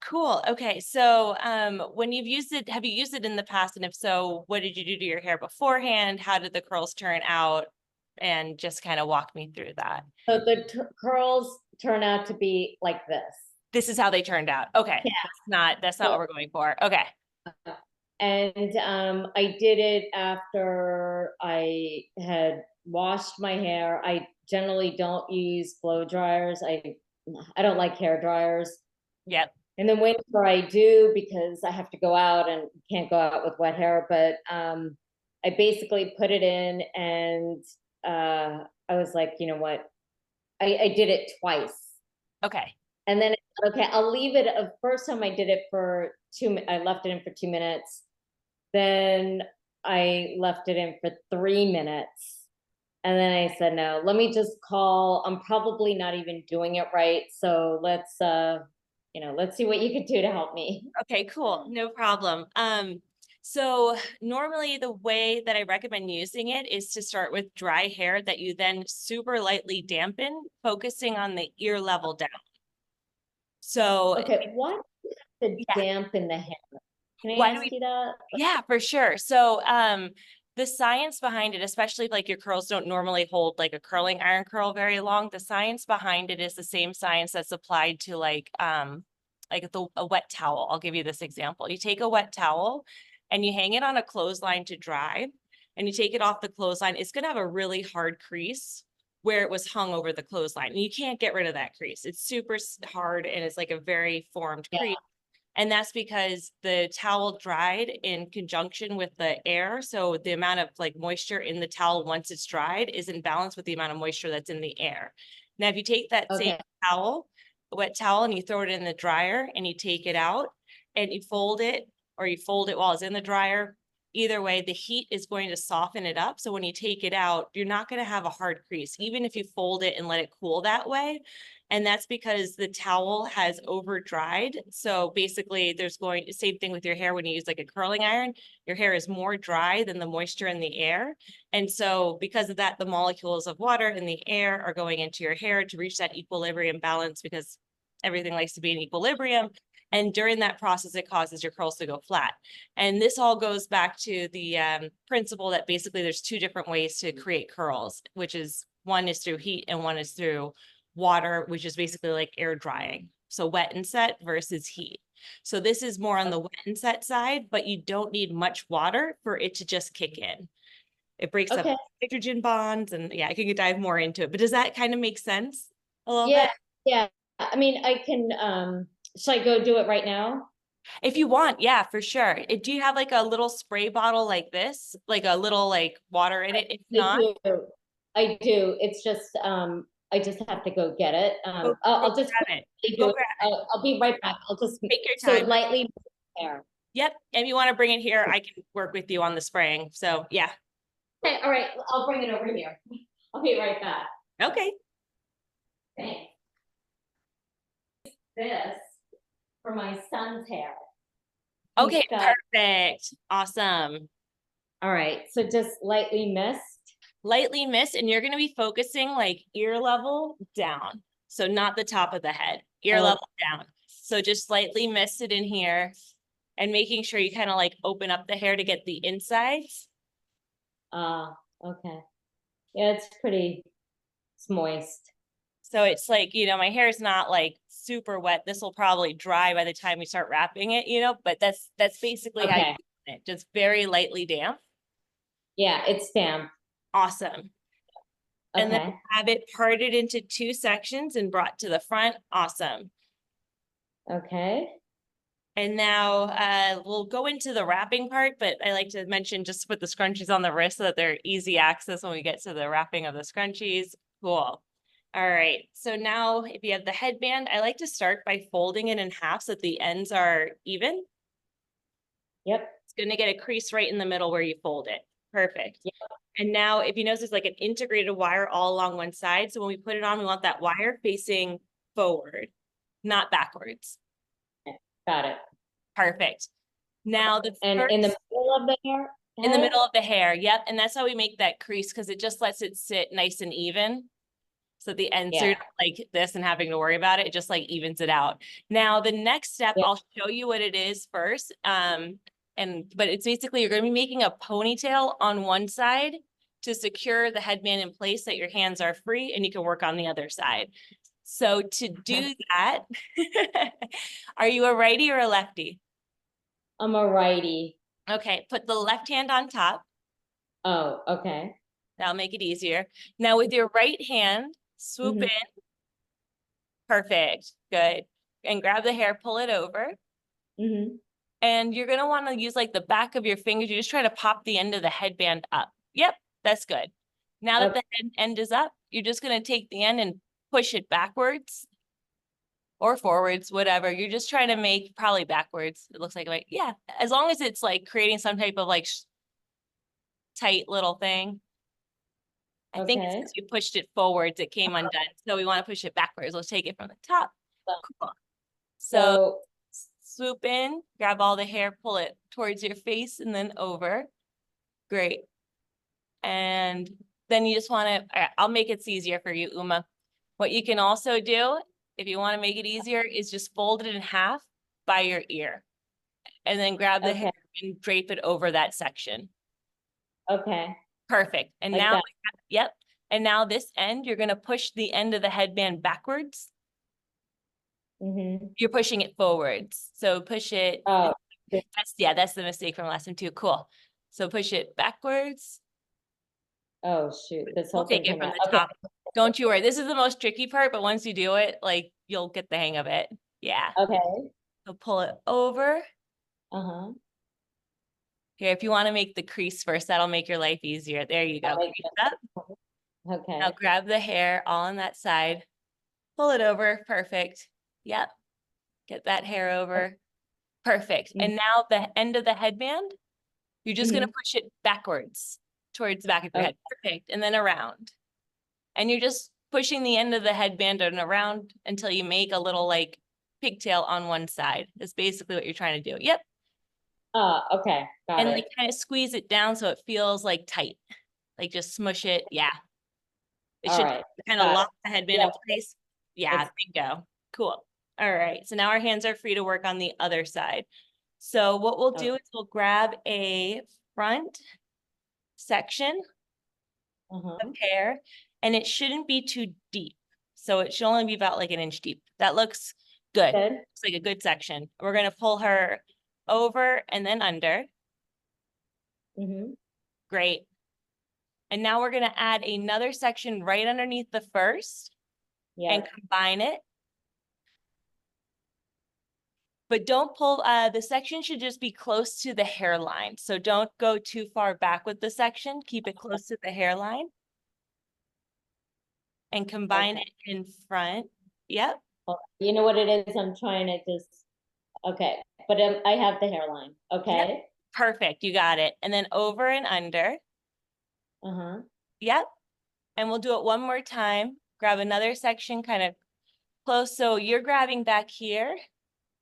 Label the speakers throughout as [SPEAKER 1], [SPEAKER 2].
[SPEAKER 1] Cool. Okay. So, when you've used it, have you used it in the past? And if so, what did you do to your hair beforehand? How did the curls turn out? And just kind of walk me through that.
[SPEAKER 2] So the curls turn out to be like this.
[SPEAKER 1] This is how they turned out. Okay.
[SPEAKER 2] Yeah.
[SPEAKER 1] That's not what we're going for. Okay.
[SPEAKER 2] And I did it after I had washed my hair. I generally don't use blow dryers. I don't like hair dryers.
[SPEAKER 1] Yep.
[SPEAKER 2] In the winter I do because I have to go out and can't go out with wet hair. But I basically put it in and I was like, you know what? I did it twice.
[SPEAKER 1] Okay.
[SPEAKER 2] And then, okay, I'll leave it. First time I did it for I left it in for 2 minutes. Then I left it in for 3 minutes. And then I said, no, let me just call. I'm probably not even doing it right. So let's see what you could do to help me.
[SPEAKER 1] Okay, cool. No problem. So normally the way that I recommend using it is to start with dry hair that you then super lightly dampen, focusing on the ear level down. So
[SPEAKER 2] okay, why to
[SPEAKER 1] yeah.
[SPEAKER 2] dampen the hair? Can I
[SPEAKER 1] Why
[SPEAKER 2] ask you that?
[SPEAKER 1] Yeah, for sure. So the science behind it, especially if like your curls don't normally hold like a curling iron curl very long, the science behind it is the same science that's applied to like a wet towel. I'll give you this example. You take a wet towel and you hang it on a clothesline to dry, and you take it off the clothesline. It's going to have a really hard crease where it was hung over the clothesline, and you can't get rid of that crease. It's super hard and it's like a very formed crease. And that's because the towel dried in conjunction with the air. So the amount of like moisture in the towel once it's dried is in balance with the amount of moisture that's in the air. Now, if you take that same towel, a wet towel, and you throw it in the dryer and you take it out and you fold it, or you fold it while it's in the dryer, either way, the heat is going to soften it up. So when you take it out, you're not going to have a hard crease, even if you fold it and let it cool that way. And that's because the towel has over dried. So basically same thing with your hair when you use like a curling iron, your hair is more dry than the moisture in the air. And so because of that, the molecules of water in the air are going into your hair to reach that equilibrium balance, because everything likes to be in equilibrium. And during that process, it causes your curls to go flat. And this all goes back to the principle that basically there's two different ways to create curls, which is one is through heat and one is through water, which is basically like air drying. So wet and set versus heat. So this is more on the wet and set side, but you don't need much water for it to just kick in. It breaks up hydrogen bonds, and yeah, I can dive more into it. But does that kind of make sense a little bit?
[SPEAKER 2] Yeah. I mean, I can, should I go do it right now?
[SPEAKER 1] If you want, yeah, for sure. Do you have like a little spray bottle like this, like a little like water in it? If not,
[SPEAKER 2] I do. It's just I just have to go get it. I'll just
[SPEAKER 1] grab it.
[SPEAKER 2] I'll be right back. I'll just
[SPEAKER 1] take your time.
[SPEAKER 2] So lightly hair.
[SPEAKER 1] Yep. If you want to bring it here, I can work with you on the spraying. So yeah.
[SPEAKER 2] Okay, all right. I'll bring it over here. I'll be right back.
[SPEAKER 1] Okay.
[SPEAKER 2] Thanks. This for my son's hair.
[SPEAKER 1] Okay, perfect. Awesome.
[SPEAKER 2] All right. So just lightly mist.
[SPEAKER 1] Lightly mist, and you're going to be focusing like ear level down. So not the top of the head, ear level down. So just lightly mist it in here and making sure you kind of like open up the hair to get the insides.
[SPEAKER 2] Okay. Yeah, it's moist.
[SPEAKER 1] So it's like, my hair is not like super wet. This will probably dry by the time we start wrapping it, but that's basically how you do it. Just very lightly damp.
[SPEAKER 2] Yeah, it's damp.
[SPEAKER 1] Awesome. And then have it parted into 2 sections and brought to the front. Awesome.
[SPEAKER 2] Okay.
[SPEAKER 1] And now we'll go into the wrapping part, but I like to mention just put the scrunchies on the wrist so that they're easy access when we get to the wrapping of the scrunchies. Cool. All right. So now if you have the headband, I like to start by folding it in half so that the ends are even.
[SPEAKER 2] Yep.
[SPEAKER 1] It's going to get a crease right in the middle where you fold it. Perfect. Yep. And now if you notice, there's like an integrated wire all along one side. So when we put it on, we want that wire facing forward, not backwards.
[SPEAKER 2] Got it.
[SPEAKER 1] Perfect. Now
[SPEAKER 2] in the middle of the hair?
[SPEAKER 1] In the middle of the hair, yep. And that's how we make that crease, because it just lets it sit nice and even. So at the end, so
[SPEAKER 2] Yeah.
[SPEAKER 1] you're not like this and having to worry about it. It just like evens it out. Now, the next step,
[SPEAKER 2] Yeah.
[SPEAKER 1] I'll show you what it is first. But it's basically, you're going to be making a ponytail on one side to secure the headband in place so that your hands are free and you can work on the other side. So to do that, are you a righty or a lefty?
[SPEAKER 2] I'm a righty.
[SPEAKER 1] Okay, put the left hand on top.
[SPEAKER 2] Oh, okay.
[SPEAKER 1] That'll make it easier. Now with your right hand, swoop in. Perfect. Good. And grab the hair, pull it over. And you're going to want to use like the back of your fingers. You just try to pop the end of the headband up. Yep, that's good. Now that the end is up, you're just going to take the end and push it backwards or forwards, whatever. You're just trying to make probably backwards. It looks like, yeah, as long as it's like creating some type of like tight little thing. I think it's because you pushed it forwards, it came undone. So we want to push it backwards. Let's take it from the top. Cool. So swoop in, grab all the hair, pull it towards your face and then over. Great. And then you just want to, I'll make it easier for you, Uma. What you can also do, if you want to make it easier, is just fold it in half by your ear. And then grab the hair and drape it over that section.
[SPEAKER 2] Okay.
[SPEAKER 1] Perfect. And
[SPEAKER 2] like
[SPEAKER 1] now,
[SPEAKER 2] that.
[SPEAKER 1] Yep. And now this end, you're going to push the end of the headband backwards. You're pushing it forwards. So push it.
[SPEAKER 2] Oh,
[SPEAKER 1] That's the mistake from last time too. Cool. So push it backwards.
[SPEAKER 2] oh shoot. This whole
[SPEAKER 1] We'll take
[SPEAKER 2] thing
[SPEAKER 1] it
[SPEAKER 2] came
[SPEAKER 1] from
[SPEAKER 2] out.
[SPEAKER 1] the top. Don't you worry. This is the most tricky part, but once you do it, like you'll get the hang of it. Yeah.
[SPEAKER 2] Okay.
[SPEAKER 1] So pull it over. Here, if you want to make the crease first, that'll make your life easier. There you go. Crease up.
[SPEAKER 2] Okay.
[SPEAKER 1] Now grab the hair all on that side. Pull it over. Perfect. Yep. Get that hair over. Perfect. And now the end of the headband, you're just going to push it backwards towards the back of your head. Perfect. And then around. And you're just pushing the end of the headband and around until you make a little like pigtail on one side. That's basically what you're trying to do. Yep.
[SPEAKER 2] Okay. Got
[SPEAKER 1] And
[SPEAKER 2] it.
[SPEAKER 1] like kind of squeeze it down so it feels like tight. Like just smush it. Yeah. It should kind of lock the headband in place. Yeah, bingo. Cool. All right. So now our hands are free to work on the other side. So what we'll do is we'll grab a front section of hair, and it shouldn't be too deep. So it should only be about like an inch deep. That looks good. Looks like a good section. We're going to pull her over and then under. Great. And now we're going to add another section right underneath the first and combine it. But don't pull, the section should just be close to the hairline. So don't go too far back with the section. Keep it close to the hairline. And combine it in front. Yep.
[SPEAKER 2] You know what it is? I'm trying to just, but I have the hairline. Okay.
[SPEAKER 1] Yep. Perfect. You got it. And then over and under. Yep. And we'll do it one more time. Grab another section kind of close. So you're grabbing back here,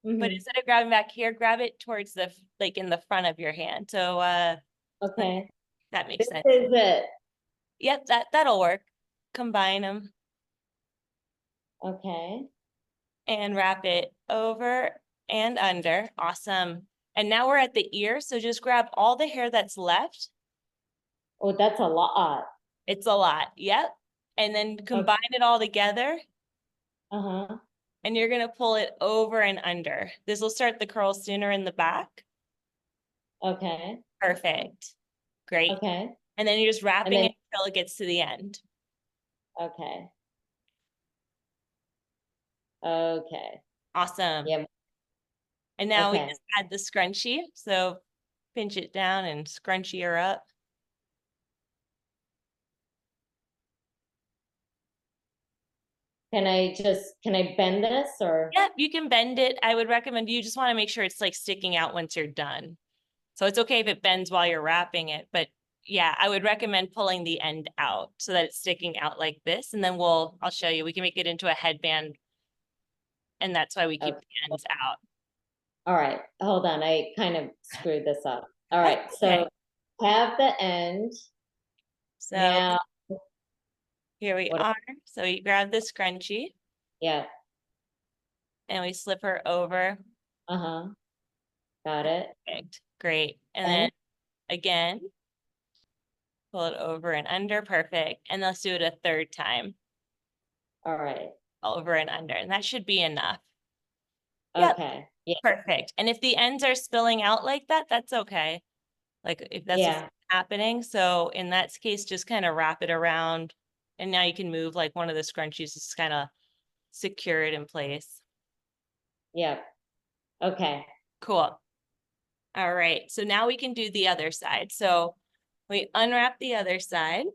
[SPEAKER 1] but instead of grabbing back here, grab it towards the, like in the front of your hand. So, that makes sense.
[SPEAKER 2] This is it.
[SPEAKER 1] Yep. That'll work. Combine them.
[SPEAKER 2] Okay.
[SPEAKER 1] And wrap it over and under. Awesome. And now we're at the ear. So just grab all the hair that's left.
[SPEAKER 2] Oh, that's a lot.
[SPEAKER 1] It's a lot. Yep. And then combine it all together. And you're going to pull it over and under. This will start the curl sooner in the back.
[SPEAKER 2] Okay.
[SPEAKER 1] Perfect. Great.
[SPEAKER 2] Okay.
[SPEAKER 1] And then you're just wrapping it until it gets to the end.
[SPEAKER 2] Okay. Okay.
[SPEAKER 1] Awesome.
[SPEAKER 2] Yeah.
[SPEAKER 1] And now we just add the scrunchie. So pinch it down and scrunchie her up.
[SPEAKER 2] Can I bend this or?
[SPEAKER 1] Yep, you can bend it. I would recommend you just want to make sure it's like sticking out once you're done. So it's okay if it bends while you're wrapping it, but yeah, I would recommend pulling the end out so that it's sticking out like this. And then I'll show you, we can make it into a headband. And that's why we keep the ends out.
[SPEAKER 2] All right, hold on. I kind of screwed this up. All right, so have the end.
[SPEAKER 1] So
[SPEAKER 2] now
[SPEAKER 1] Here we
[SPEAKER 2] What-
[SPEAKER 1] are. So you grab the scrunchie
[SPEAKER 2] Yeah,
[SPEAKER 1] and we slip her over.
[SPEAKER 2] uh-huh, got it.
[SPEAKER 1] Perfect. Great. And
[SPEAKER 2] And,
[SPEAKER 1] then again, pull it over and under. Perfect. And let's do it a third time.
[SPEAKER 2] all right,
[SPEAKER 1] Over and under. And that should be enough. Yep.
[SPEAKER 2] okay, yeah,
[SPEAKER 1] Perfect. And if the ends are spilling out like that, that's okay. Like if that's what's
[SPEAKER 2] yeah,
[SPEAKER 1] happening. So in that case, just kind of wrap it around. And now you can move like one of the scrunchies, just kind of secure it in place.
[SPEAKER 2] yeah, okay,
[SPEAKER 1] Cool. All right. So now we can do the other side. So we unwrap the other side.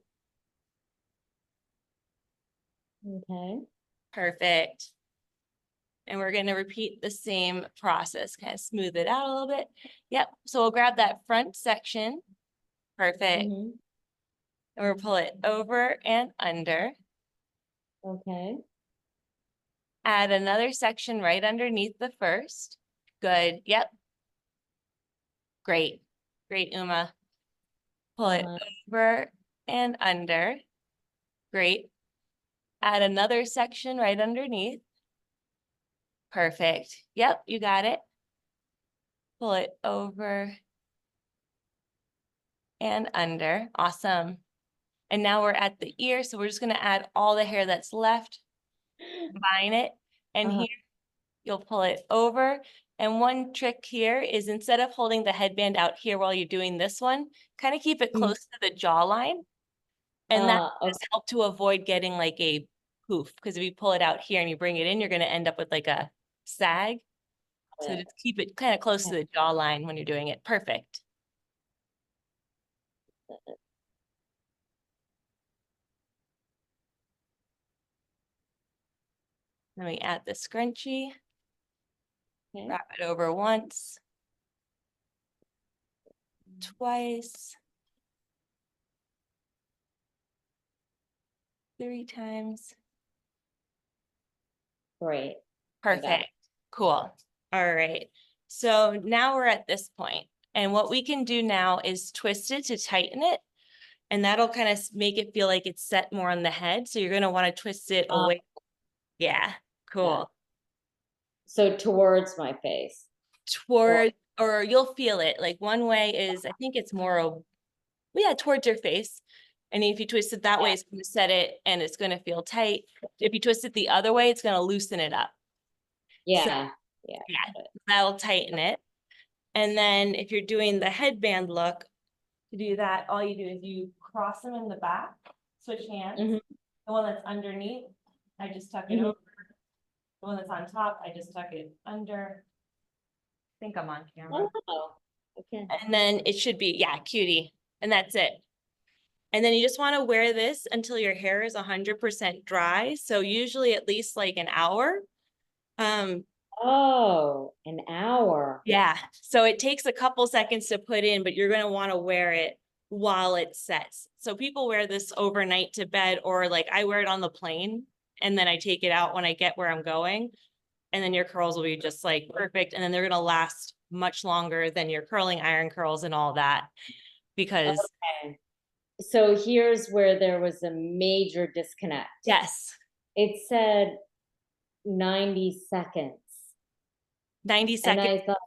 [SPEAKER 2] okay,
[SPEAKER 1] Perfect. And we're going to repeat the same process, kind of smooth it out a little bit. Yep. So we'll grab that front section. Perfect.
[SPEAKER 2] mhm,
[SPEAKER 1] And we'll pull it over and under.
[SPEAKER 2] okay,
[SPEAKER 1] Add another section right underneath the first. Good. Yep. Great. Great, Uma. Pull it over and under. Great. Add another section right underneath. Perfect. Yep, you got it. Pull it over and under. Awesome. And now we're at the ear, so we're just going to add all the hair that's left, combine it, and
[SPEAKER 2] Uh-huh.
[SPEAKER 1] here you'll pull it over. And one trick here is instead of holding the headband out here while you're doing this one, kind of keep it close to the jawline. And that
[SPEAKER 2] Okay,
[SPEAKER 1] does help to avoid getting like a poof, because if you pull it out here and you bring it in, you're going to end up with like a sag. So just keep it kind of close to the jawline when you're doing it. Perfect. Then we add the scrunchie,
[SPEAKER 2] okay,
[SPEAKER 1] wrap it over once, twice, 3 times.
[SPEAKER 2] great.
[SPEAKER 1] Perfect. Cool. All right. So now we're at this point, and what we can do now is twist it to tighten it, and that'll kind of make it feel like it's set more on the head. So you're going to want to twist it away. Yeah. Cool.
[SPEAKER 2] So towards my face.
[SPEAKER 1] Toward, or you'll feel it. Like one way is, I think it's more, yeah, towards your face. And if you twist it that way, it's going to set it and it's going to feel tight. If you twist it the other way, it's going to loosen it up.
[SPEAKER 2] Yeah,
[SPEAKER 1] Yeah, that'll tighten it. And then if you're doing the headband look, to do that, all you do is you cross them in the back, switch hands.
[SPEAKER 2] Mhm.
[SPEAKER 1] The one that's underneath, I just tuck it
[SPEAKER 2] Mhm.
[SPEAKER 1] over. The one that's on top, I just tuck it under. I think I'm on camera.
[SPEAKER 2] Oh, okay.
[SPEAKER 1] And then it should be, yeah, cutie. And that's it. And then you just want to wear this until your hair is 100% dry. So usually at least like an hour.
[SPEAKER 2] Oh, an hour.
[SPEAKER 1] Yeah. So it takes a couple seconds to put in, but you're going to want to wear it while it sets. So people wear this overnight to bed, or like I wear it on the plane and then I take it out when I get where I'm going. And then your curls will be just like perfect. And then they're going to last much longer than your curling iron curls and all that, because
[SPEAKER 2] Okay. So here's where there was a major disconnect.
[SPEAKER 1] yes,
[SPEAKER 2] It said 90 seconds.
[SPEAKER 1] 90
[SPEAKER 2] And
[SPEAKER 1] seconds.
[SPEAKER 2] I thought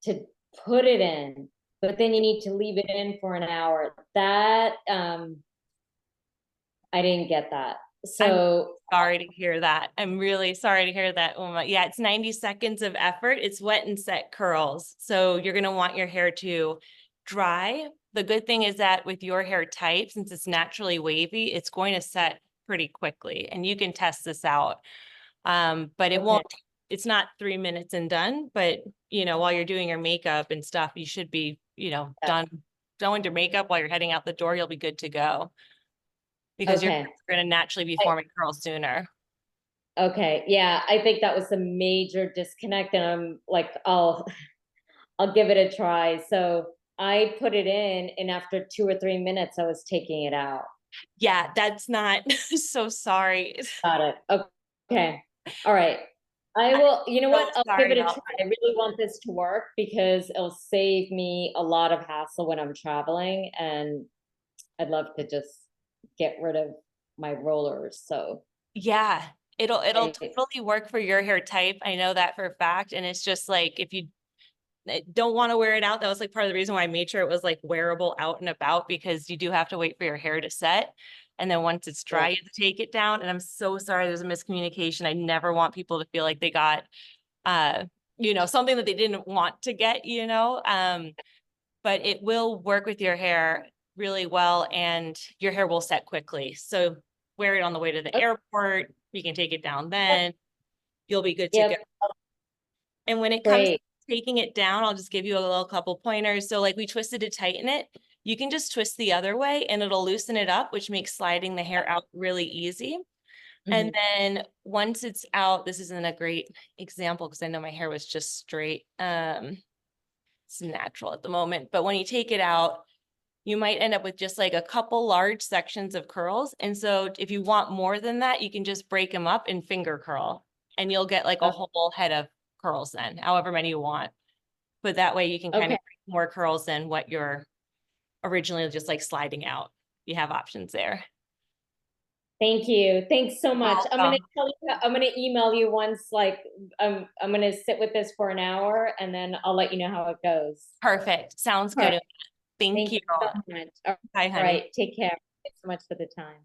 [SPEAKER 2] to put it in, but then you need to leave it in for an hour. That I didn't get that. So
[SPEAKER 1] Sorry to hear that. I'm really sorry to hear that, Uma. Yeah, it's 90 seconds of effort. It's wet and set curls. So you're going to want your hair to dry. The good thing is that with your hair type, since it's naturally wavy, it's going to set pretty quickly, and you can test this out. But it won't, it's not 3 minutes and done, but you know, while you're doing your makeup and stuff, you should be, you know, done with your makeup while you're heading out the door, you'll be good to go. Because you're going to naturally be forming curls sooner.
[SPEAKER 2] Okay, yeah, I think that was a major disconnect, and I'm like, I'll give it a try. So I put it in, and after 2 or 3 minutes, I was taking it out.
[SPEAKER 1] Yeah, that's not so sorry.
[SPEAKER 2] Got it. Okay. All right. I will, you know what? I'll give it a try. I really want this to work because it'll save me a lot of hassle when I'm traveling, and I'd love to just get rid of my rollers, so.
[SPEAKER 1] Yeah, it'll
[SPEAKER 2] I-
[SPEAKER 1] totally work for your hair type. I know that for a fact. And it's just like, if you don't want to wear it out, that was like part of the reason why I made sure it was like wearable out and about, because you do have to wait for your hair to set. And then once it's dry, you have to take it down. And I'm so sorry, there's a miscommunication. I never want people to feel like they got, something that they didn't want to get, but it will work with your hair really well, and your hair will set quickly. So wear it on the way to the
[SPEAKER 2] Okay.
[SPEAKER 1] airport. You can take it down then. You'll be good to go.
[SPEAKER 2] Yep,
[SPEAKER 1] And when it comes to
[SPEAKER 2] great,
[SPEAKER 1] taking it down, I'll just give you a little couple pointers. So like we twisted to tighten it, you can just twist the other way and it'll loosen it up, which makes sliding the hair out really easy. And then once it's out, this isn't a great example because I know my hair was just straight. It's natural at the moment, but when you take it out, you might end up with just like a couple large sections of curls. And so if you want more than that, you can just break them up and finger curl, and you'll get like a
[SPEAKER 2] Okay.
[SPEAKER 1] whole head of curls then, however many you want. But that way you can kind
[SPEAKER 2] Okay.
[SPEAKER 1] of bring more curls than what you're originally just like sliding out. You have options there.
[SPEAKER 2] Thank you. Thanks so much. I'm gonna
[SPEAKER 1] Welcome.
[SPEAKER 2] tell you, I'm gonna email you once, like, I'm gonna sit with this for an hour and then I'll let you know how it goes.
[SPEAKER 1] Perfect. Sounds
[SPEAKER 2] All
[SPEAKER 1] good.
[SPEAKER 2] right.
[SPEAKER 1] Thank
[SPEAKER 2] Thank
[SPEAKER 1] you.
[SPEAKER 2] you so much. All
[SPEAKER 1] Bye, honey.
[SPEAKER 2] right, take care. Thanks so much for the time.